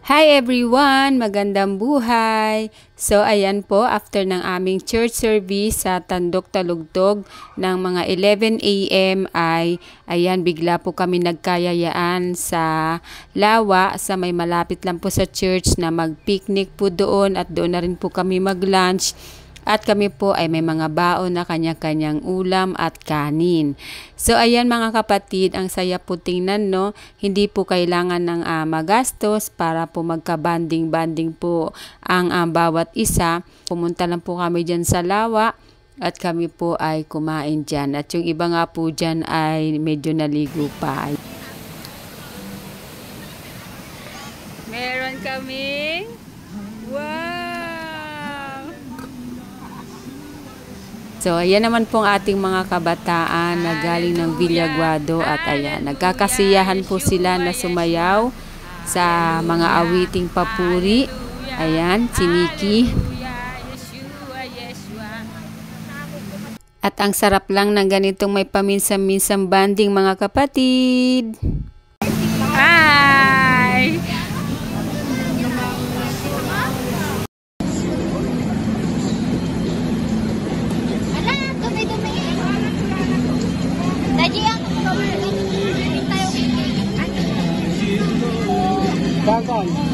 Hi everyone! Magandang buhay! So ayan po, after ng aming church service sa Tandok Talugtog ng mga 11 AM ay ayan bigla po kami nagkayayaan sa Lawa sa may malapit lang po sa church na mag-picnic po doon at doon na rin po kami mag-lunch. At kami po ay may mga baon na kanya-kanyang ulam at kanin. So ayan mga kapatid, ang saya po tingnan no. Hindi po kailangan ng magastos para po magka-banding-banding po ang bawat isa. Pumunta lang po kami dyan sa Lawa at kami po ay kumain dyan. At yung iba nga po dyan ay medyo naligo pa. Meron kaming So, ayan naman pong ating mga kabataan na galing ng Villaguado at ayan, nagkakasiyahan po sila na sumayaw sa mga awiting papuri. Ayan, si Nikki. At ang sarap lang ng ganitong may paminsan-minsang banding mga kapatid. Hi! Bakal.